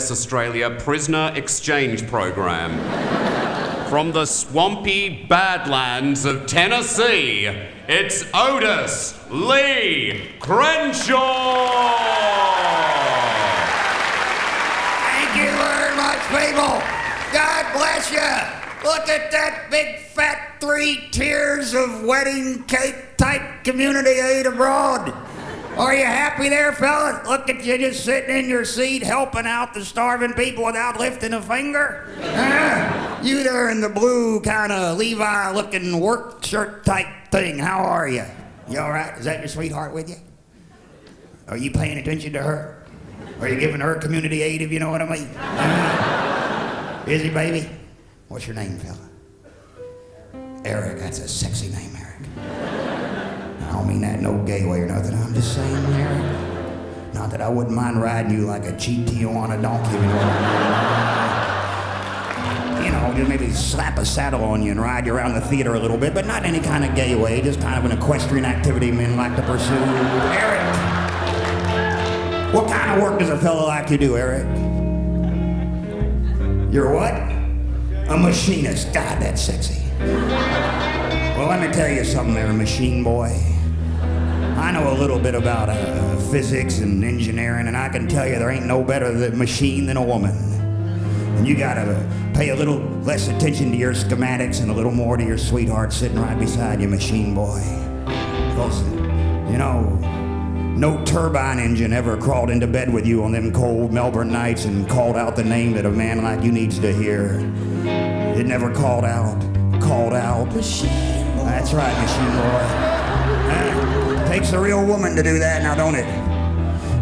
U.S. Australia prisoner exchange program. From the swampy badlands of Tennessee, it's Otis Lee Crenshaw! Thank you very much, people. God bless you. Look at that big fat 3 tiers of wedding cake type community aid abroad. Are you happy there, fellas? Look at you just sitting in your seat helping out the starving people without lifting a finger. You there in the blue kind of Levi-looking work shirt type thing. How are you? You all right? Is that your sweetheart with you? Are you paying attention to her? Are you giving her community aid, if you know what I mean? Is he, baby? What's your name, fella? Eric. That's a sexy name, Eric. I don't mean that no gay way or nothing. I'm just saying, Eric. Not that I wouldn't mind riding you like a GTO on a donkey. You know what I mean? You know, just maybe slap a saddle on you and ride you around the theater a little bit, but not any kind of gay way. Just kind of an equestrian activity men like to pursue. Eric, what kind of work does a fella like you do, Eric? You're what? A machinist. God, that's sexy. Well, let me tell you something there, machine boy. I know a little bit about physics and engineering, and I can tell you there ain't no better machine than a woman. And you gotta pay a little less attention to your schematics and a little more to your sweetheart sitting right beside you, machine boy. Because, you know, no turbine engine ever crawled into bed with you on them cold Melbourne nights and called out the name that a man like you needs to hear. It never called out. Machine boy. That's right, machine boy. Takes a real woman to do that now, don't it?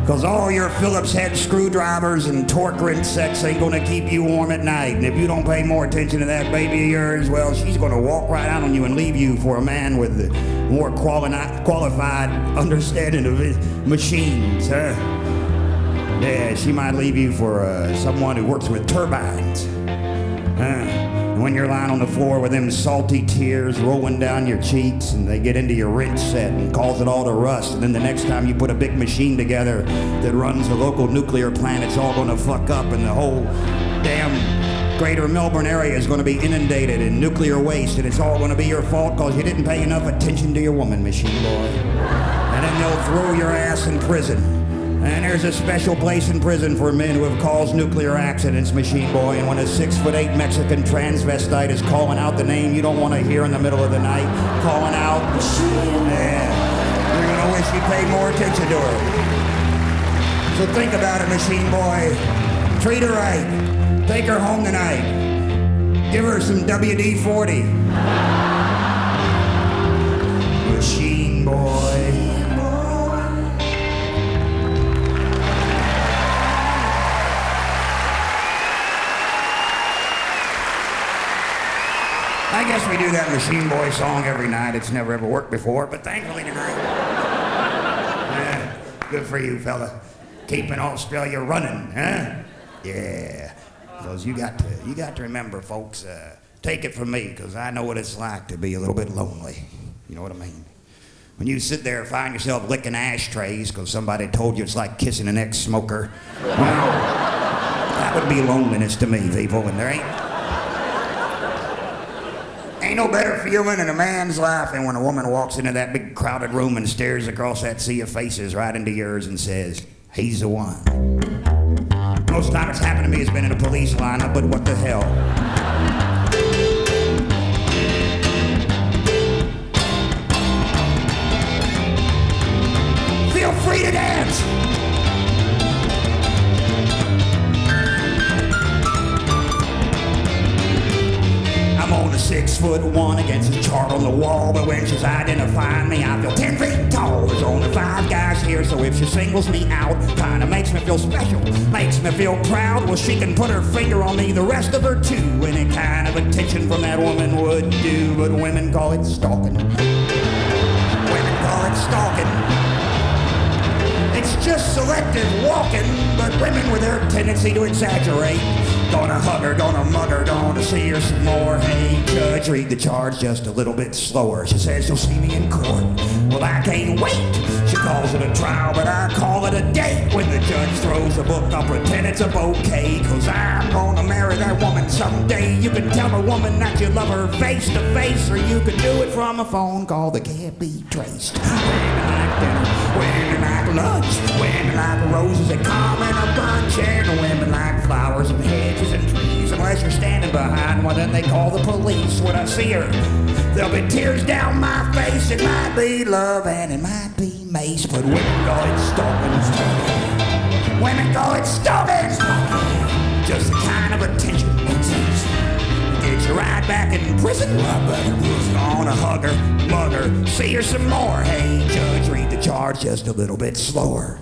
Because all your Phillips head screwdrivers and torque wrench sex ain't gonna keep you warm at night. And if you don't pay more attention to that baby of yours, well, she's gonna walk right out on you and leave you for a man with more qualified understanding of machines, huh? Yeah, she might leave you for someone who works with turbines. When you're lying on the floor with them salty tears rolling down your cheeks and they get into your wrench set and cause it all to rust, and then the next time you put a big machine together that runs a local nuclear plant, it's all gonna fuck up and the whole damn greater Melbourne area is gonna be inundated in nuclear waste, and it's all gonna be your fault because you didn't pay enough attention to your woman, machine boy. And then they'll throw your ass in prison. And there's a special place in prison for men who have caused nuclear accidents, machine boy. And when a 6'8" Mexican transvestite is calling out the name you don't want to hear in the middle of the night, calling out, yeah, you're gonna wish you paid more attention to her. So think about it, machine boy. Treat her right. Take her home tonight. Give her some WD-40. Machine boy. I guess we do that Machine Boy song every night. It's never ever worked before, but thankfully tonight. Good for you, fella. Keeping Australia running, huh? Yeah. Because you got to remember, folks, take it from me, because I know what it's like to be a little bit lonely. You know what I mean? When you sit there and find yourself licking ashtrays because somebody told you it's like kissing an ex-smoker, well, that would be loneliness to me, people, and there ain't no better feeling in a man's life than when a woman walks into that big crowded room and stares across that sea of faces right into yours and says, he's the one. Most time it's happened to me has been in a police lineup, but what the hell? Feel free to dance! I'm on a 6'1" against the chart on the wall, but when she's identifying me, I feel 10 feet tall. There's only 5 guys here, so if she singles me out, kinda makes me feel special, makes me feel proud. Well, she can put her finger on me, the rest of her too. Any kind of attention from that woman would do, but women call it stalking. Women call it stalking. It's just selective walking, but women with their tendency to exaggerate, Gonna hug her, gonna mug her, gonna see her some more. Hey, judge, read the charge just a little bit slower. She says she'll see me in court. Well, I can't wait. She calls it a trial, but I call it a date. When the judge throws the book, I'll pretend it's a bouquet. Cause I'm gonna marry that woman someday. You can tell a woman that you love her face to face, or you can do it from a phone call that can't be traced. Women like dinner, women like lunch, women like roses that come in a bunch, and women like flowers and hedges and trees. Unless you're standing behind one, then they call the police. When I see her, there'll be tears down my face. It might be love and it might be mace, but women go it stalking. Women go it stalking. Just the kind of attention gets you right back in prison. Gonna hug her, mug her, see her some more. Hey, judge, read the charge just a little bit slower.